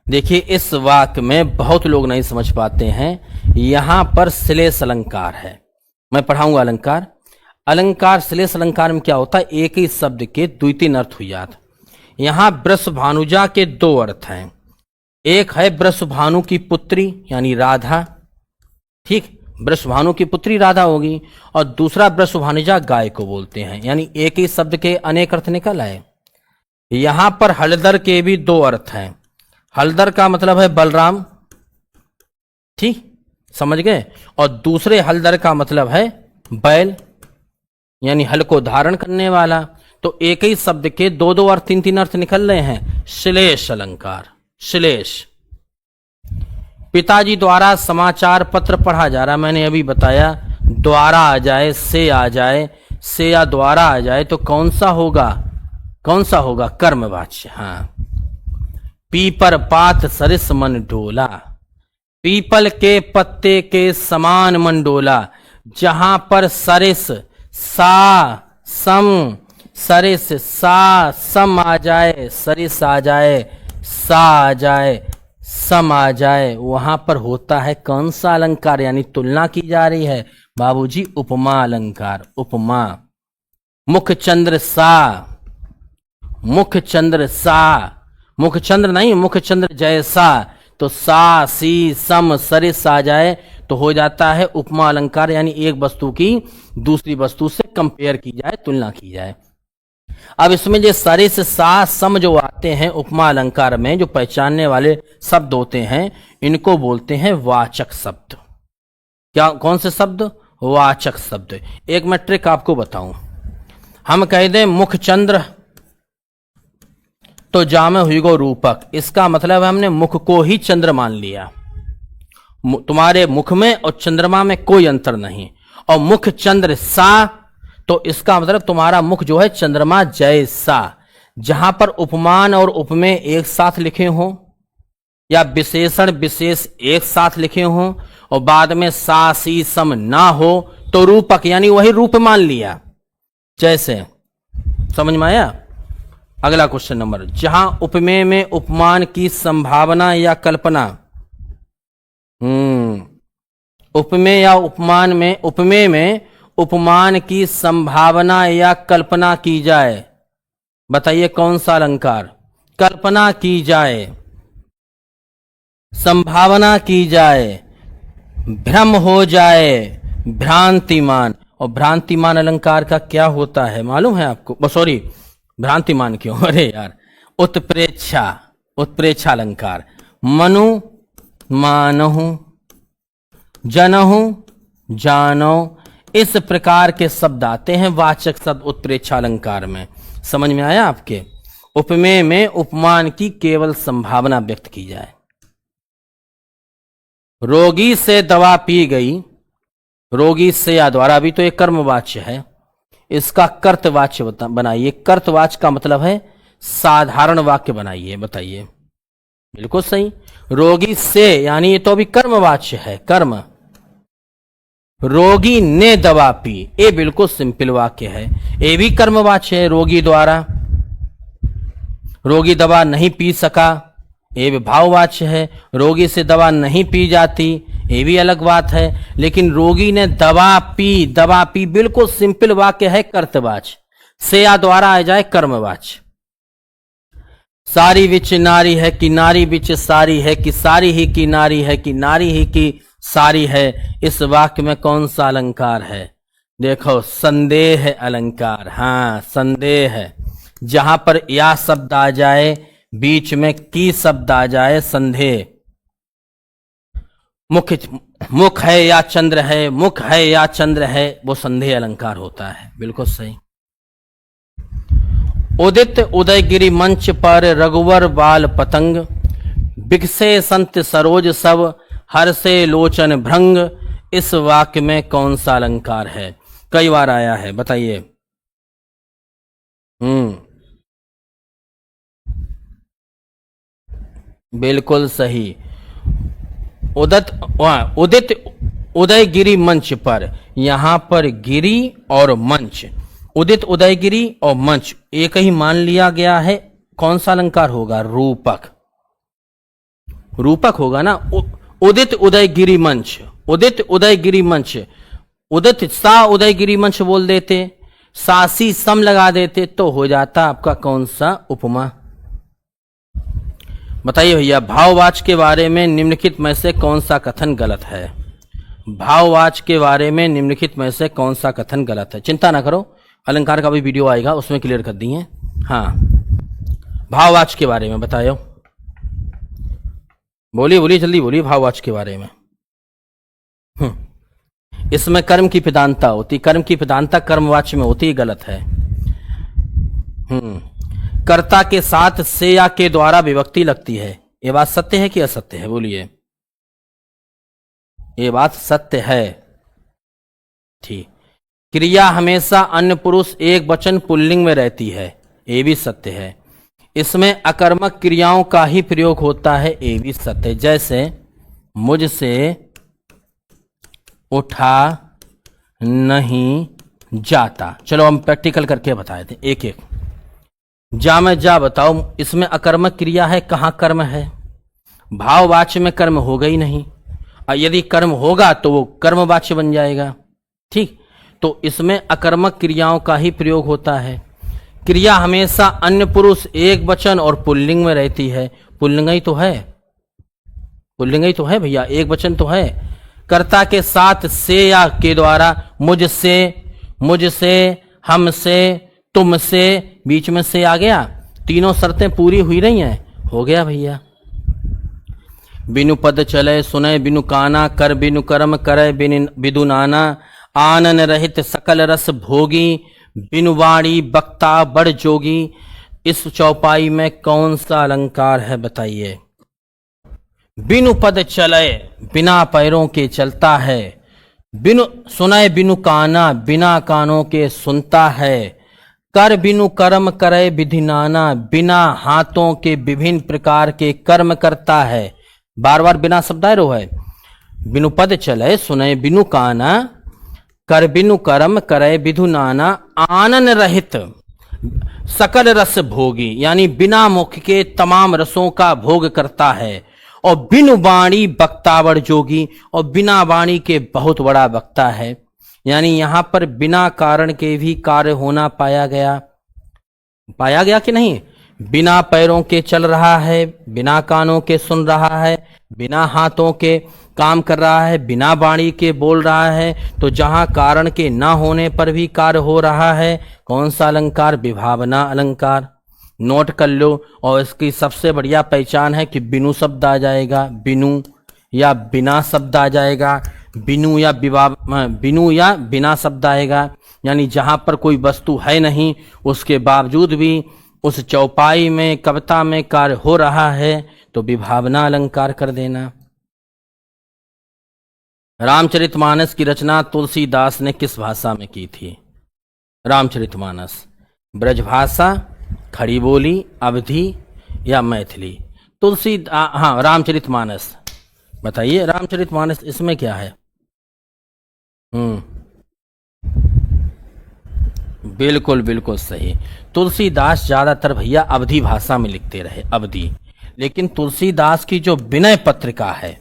देखिए, इस वाक्य में बहुत लोग नहीं समझ पाते हैं। यहां पर श्लेष अलंकार है, मैं पढ़ाऊंगा अलंकार। अलंकार श्लेष अलंकार में क्या होता है, एक ही शब्द के दो तीन अर्थ हुई जाते। यहां वृषभानुजा के दो अर्थ हैं, एक है वृषभानु की पुत्री यानी राधा, ठीक, वृषभानु की पुत्री राधा होगी, और दूसरा वृषभानुजा गाय को बोलते हैं, यानी एक ही शब्द के अनेक अर्थ निकल आए। यहां पर हलदर के भी दो अर्थ हैं, हलदर का मतलब है बलराम, ठीक, समझ गए, और दूसरे हलदर का मतलब है बैल, यानी हल को धारण करने वाला। तो एक ही शब्द के दो दो अर्थ तीन तीन अर्थ निकल रहे हैं, श्लेष अलंकार। श्लेष। पिताजी द्वारा समाचार पत्र पढ़ा जा रहा, मैंने अभी बताया, द्वारा आ जाए, से आ जाए, से या द्वारा आ जाए तो कौन सा होगा, कौन सा होगा, कर्मवाच्य। हाँ। पीपर पात सरिस मन डोला, पीपल के पत्ते के समान मन डोला। जहां पर सरिस सा सम, सरिस सा सम आ जाए, सरिस आ जाए, सा आ जाए, सम आ जाए, वहां पर होता है कौन सा अलंकार, यानी तुलना की जा रही है बाबूजी, उपमा अलंकार। उपमा। मुखचंद्र सा, मुखचंद्र सा, मुखचंद्र नहीं, मुखचंद्र जैसा, तो सा सी सम सरिस आ जाए तो हो जाता है उपमा अलंकार, यानी एक वस्तु की दूसरी वस्तु से कंपेयर की जाए, तुलना की जाए। अब इसमें जो सरिस सा सम जो आते हैं उपमा अलंकार में, जो पहचानने वाले शब्द होते हैं, इनको बोलते हैं वाचक शब्द। क्या, कौन से शब्द? वाचक शब्द। एक मैं ट्रिक आपको बताऊं, हम कह दें मुखचंद्र तो जामे हुई गो रूपक, इसका मतलब है हमने मुख को ही चंद्र मान लिया, तुम्हारे मुख में और चंद्रमा में कोई अंतर नहीं। और मुख चंद्र सा, तो इसका मतलब तुम्हारा मुख जो है चंद्रमा जैसा। जहां पर उपमान और उपमेय एक साथ लिखे हों, या विशेषण विशेष एक साथ लिखे हों, और बाद में सा सी सम ना हो, तो रूपक यानी वही रूप मान लिया। जैसे, समझ में आया? अगला क्वेश्चन नंबर, जहां उपमेय में उपमान की संभावना या कल्पना, उपमेय या उपमान में, उपमेय में उपमान की संभावना या कल्पना की जाए, बताइए कौन सा अलंकार? कल्पना की जाए, संभावना की जाए, भ्रम हो जाए, भ्रांतिमान। और भ्रांतिमान अलंकार का क्या होता है मालूम है आपको? सॉरी, भ्रांतिमान क्यों, अरे यार, उत्प्रेक्षा, उत्प्रेक्षा अलंकार। मनु मानहु, जनहु जानो, इस प्रकार के शब्द आते हैं वाचक शब्द उत्प्रेक्षा अलंकार में। समझ में आया आपके? उपमेय में उपमान की केवल संभावना व्यक्त की जाए। रोगी से दवा पी गई, रोगी से या द्वारा भी तो एक कर्मवाच्य है, इसका कर्तवाच्य बनाइए। कर्तवाच्य का मतलब है साधारण वाक्य बनाइए, बताइए। बिल्कुल सही, रोगी से यानी ये तो अभी कर्मवाच्य है, कर्म। रोगी ने दवा पी, ये बिल्कुल सिंपल वाक्य है, ये भी कर्मवाच्य है। रोगी द्वारा, रोगी दवा नहीं पी सका, ये भी भाववाच्य है। रोगी से दवा नहीं पी जाती, ये भी अलग बात है। लेकिन रोगी ने दवा पी, दवा पी बिल्कुल सिंपल वाक्य है, कर्तवाच्य। से या द्वारा आ जाए कर्मवाच्य। सारी विच नारी है कि नारी विच सारी है कि सारी ही की नारी है कि नारी ही की सारी है, इस वाक्य में कौन सा अलंकार है? देखो, संदेह अलंकार। हाँ, संदेह है। जहां पर या शब्द आ जाए, बीच में की शब्द आ जाए, संदेह। मुख है या चंद्र है, मुख है या चंद्र है, वो संदेह अलंकार होता है। बिल्कुल सही। उदित उदयगिरि मंच पर रघुवर बाल पतंग, बिकसे संत सरोज सब, हर से लोचन भृंग, इस वाक्य में कौन सा अलंकार है? कई बार आया है, बताइए। बिल्कुल सही। उदित उदयगिरि मंच पर, यहां पर गिरी और मंच, उदित उदयगिरि और मंच एक ही मान लिया गया है। कौन सा अलंकार होगा? रूपक, रूपक होगा ना। उदित उदयगिरि मंच, उदित उदयगिरि मंच, उदित सा उदयगिरि मंच बोल देते, सासी सम लगा देते तो हो जाता आपका कौन सा? उपमा। बताइए भैया, भाववाच्य के बारे में निम्नलिखित में से कौन सा कथन गलत है? भाववाच्य के बारे में निम्नलिखित में से कौन सा कथन गलत है? चिंता ना करो, अलंकार का भी वीडियो आएगा, उसमें क्लियर कर दिए। हाँ, भाववाच्य के बारे में बताओ, बोलिए बोलिए, जल्दी बोलिए। भाववाच्य के बारे में इसमें कर्म की प्रधानता होती, कर्म की प्रधानता कर्मवाच्य में होती, गलत है। कर्ता के साथ से या के द्वारा विभक्ति लगती है, ये बात सत्य है कि असत्य है? बोलिए। ये बात सत्य है। ठीक। क्रिया हमेशा अन्य पुरुष एक वचन पुल्लिंग में रहती है, ये भी सत्य है। इसमें अकर्मक क्रियाओं का ही प्रयोग होता है, ये भी सत्य है। जैसे मुझसे उठा नहीं जाता। चलो हम प्रैक्टिकल करके बताए थे एक एक। जा में जा बताओ, इसमें अकर्मक क्रिया है, कहां कर्म है? भाववाच्य में कर्म होगा ही नहीं, और यदि कर्म होगा तो वो कर्मवाच्य बन जाएगा। ठीक, तो इसमें अकर्मक क्रियाओं का ही प्रयोग होता है। क्रिया हमेशा अन्य पुरुष एक वचन और पुल्लिंग में रहती है, पुल्लिंग ही तो है, पुल्लिंग ही तो है भैया, एक वचन तो है। कर्ता के साथ से या के द्वारा, मुझसे, मुझसे, हमसे, तुमसे, बीच में से आ गया, तीनों शर्तें पूरी हुई नहीं है, हो गया भैया। बिनु पद चले सुने बिनु काना, कर बिनु कर्म करे बिनु नाना, आनन रहित सकल रस भोगी, बिनु वाणी बक्ता बड़ जोगी, इस चौपाई में कौन सा अलंकार है? बताइए। बिनु पद चले, बिना पैरों के चलता है, बिनु सुनाए बिनु काना, बिना कानों के सुनता है, कर बिनु कर्म करे विधि नाना, बिना हाथों के विभिन्न प्रकार के कर्म करता है। बार बार बिना शब्द आए रो है। बिनु पद चले सुने बिनु काना, कर बिनु कर्म करे विधु नाना, आनन रहित सकल रस भोगी, यानी बिना मुख के तमाम रसों का भोग करता है, और बिनु वाणी बक्तावर जोगी, और बिना वाणी के बहुत बड़ा वक्ता है। यानी यहां पर बिना कारण के भी कार्य होना पाया गया कि नहीं? बिना पैरों के चल रहा है, बिना कानों के सुन रहा है, बिना हाथों के काम कर रहा है, बिना वाणी के बोल रहा है। तो जहां कारण के ना होने पर भी कार्य हो रहा है, कौन सा अलंकार? विभावना अलंकार। नोट कर लो। और इसकी सबसे बढ़िया पहचान है कि बिनु शब्द आ जाएगा, बिनु या बिना शब्द आ जाएगा, बिनु या बिना शब्द आएगा। यानी जहां पर कोई वस्तु है नहीं, उसके बावजूद भी उस चौपाई में, कविता में कार्य हो रहा है, तो विभावना अलंकार कर देना। रामचरितमानस की रचना तुलसीदास ने किस भाषा में की थी? रामचरितमानस ब्रजभाषा, खड़ी बोली, अवधी या मैथिली? हाँ, रामचरितमानस। बताइए रामचरितमानस इसमें क्या है? बिल्कुल बिल्कुल सही। तुलसीदास ज्यादातर भैया अवधी भाषा में लिखते रहे, अवधी। लेकिन तुलसीदास की जो विनय पत्रिका है,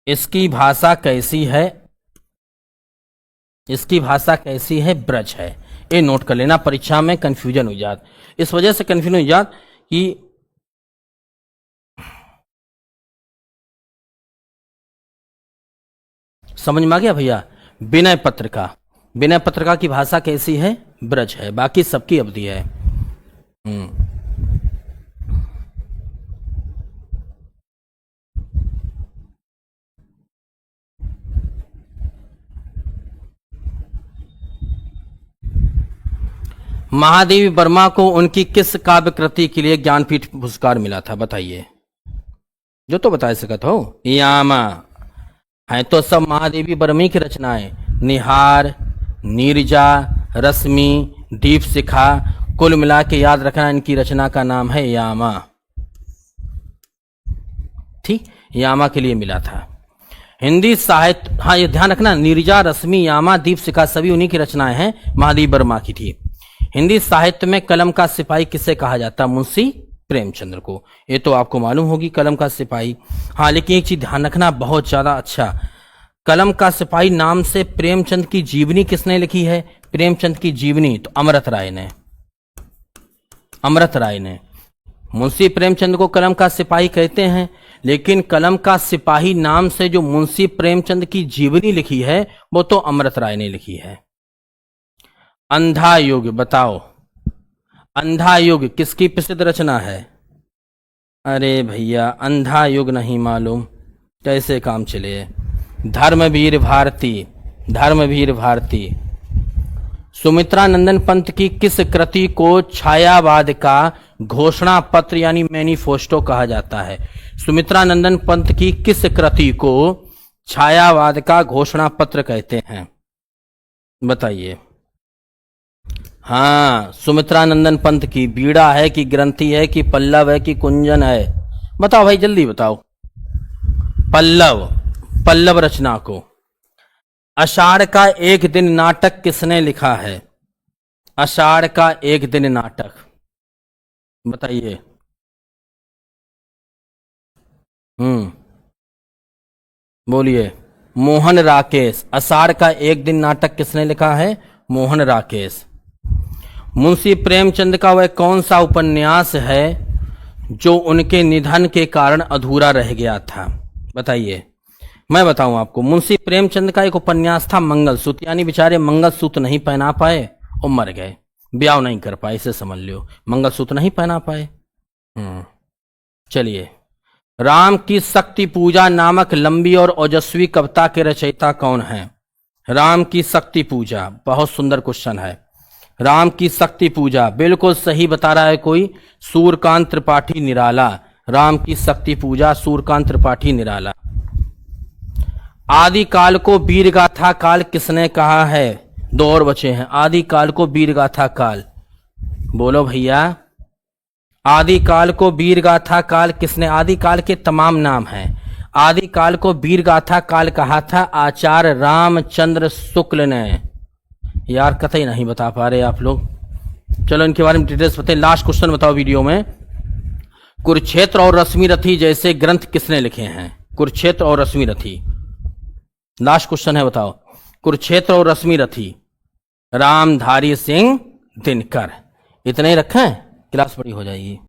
इसकी भाषा कैसी है? इसकी भाषा कैसी है? ब्रज है। ये नोट कर लेना, परीक्षा में कंफ्यूजन हो जात। इस वजह से कंफ्यूजन हो जात कि समझ में आ गया भैया? विनय पत्रिका की भाषा कैसी है? ब्रज है, बाकी सबकी अवधि है। महादेवी वर्मा को उनकी किस काव्य कृति के लिए ज्ञानपीठ पुरस्कार मिला था? बताइए, जो तो बता सकत हो। यामा है तो सब महादेवी वर्मा की रचनाएं। निहार, नीरजा, रश्मि, दीप शिखा, कुल मिला के याद रखना इनकी रचना का नाम है यामा। ठीक, यामा के लिए मिला था। हिंदी साहित्य, हाँ ये ध्यान रखना, नीरजा, रश्मि, यामा, दीप शिखा सभी उन्हीं की रचनाएं हैं, महादेवी वर्मा की थी। हिंदी साहित्य में कलम का सिपाही किसे कहा जाता? मुंशी प्रेमचंद्र को। ये तो आपको मालूम होगी, कलम का सिपाही। हाँ, लेकिन एक चीज ध्यान रखना बहुत ज्यादा अच्छा, कलम का सिपाही नाम से प्रेमचंद की जीवनी किसने लिखी है? प्रेमचंद की जीवनी तो अमृत राय ने। मुंशी प्रेमचंद को कलम का सिपाही कहते हैं, लेकिन कलम का सिपाही नाम से जो मुंशी प्रेमचंद की जीवनी लिखी है, वो तो अमृत राय ने लिखी है। अंधा युग बताओ, अंधा युग किसकी प्रसिद्ध रचना है? अरे भैया, अंधा युग नहीं मालूम, कैसे काम चले? धर्मवीर भारती। सुमित्रा नंदन पंत की किस कृति को छायावाद का घोषणा पत्र यानी मैनिफेस्टो कहा जाता है? सुमित्रा नंदन पंत की किस कृति को छायावाद का घोषणा पत्र कहते हैं? बताइए। हाँ, सुमित्रा नंदन पंत की। बीड़ा है कि ग्रंथि है कि पल्लव है कि कुंजन है? बताओ भाई, जल्दी बताओ। पल्लव रचना को। आषाढ़ का एक दिन नाटक किसने लिखा है? आषाढ़ का एक दिन नाटक बताइए। बोलिए। मोहन राकेश। आषाढ़ का एक दिन नाटक किसने लिखा है? मोहन राकेश। मुंशी प्रेमचंद का वह कौन सा उपन्यास है जो उनके निधन के कारण अधूरा रह गया था? बताइए। मैं बताऊं आपको, मुंशी प्रेमचंद का एक उपन्यास था मंगलसूत्र, यानी बेचारे मंगलसूत्र नहीं पहना पाए और मर गए, ब्याह नहीं कर पाए, इसे समझ लो, मंगलसूत्र नहीं पहना पाए। चलिए, राम की शक्ति पूजा नामक लंबी और ओजस्वी कविता के रचयिता कौन है? राम की शक्ति पूजा, बहुत सुंदर क्वेश्चन है। राम की शक्ति पूजा बिल्कुल सही बता रहा है कोई, सूर्यकांत त्रिपाठी निराला। राम की शक्ति पूजा, सूर्यकांत त्रिपाठी निराला। आदि काल को वीर गाथा काल किसने कहा है? दो और बचे हैं। आदि काल को वीर गाथा काल, बोलो भैया। आदि काल को वीर गाथा काल किसने? आदि काल के तमाम नाम हैं। आदि काल को वीर गाथा काल कहा था आचार्य रामचंद्र शुक्ल ने। यार कतई नहीं बता पा रहे आप लोग, चलो इनके बारे में डिटेल्स बताइए। लास्ट क्वेश्चन बताओ वीडियो में। कुरुक्षेत्र और रश्मि रथी जैसे ग्रंथ किसने लिखे हैं? कुरुक्षेत्र और रश्मि रथी। लास्ट क्वेश्चन है, बताओ। कुरुक्षेत्र और रश्मि रथी, रामधारी सिंह दिनकर, इतने ही रखें, क्लास बड़ी हो जाएगी।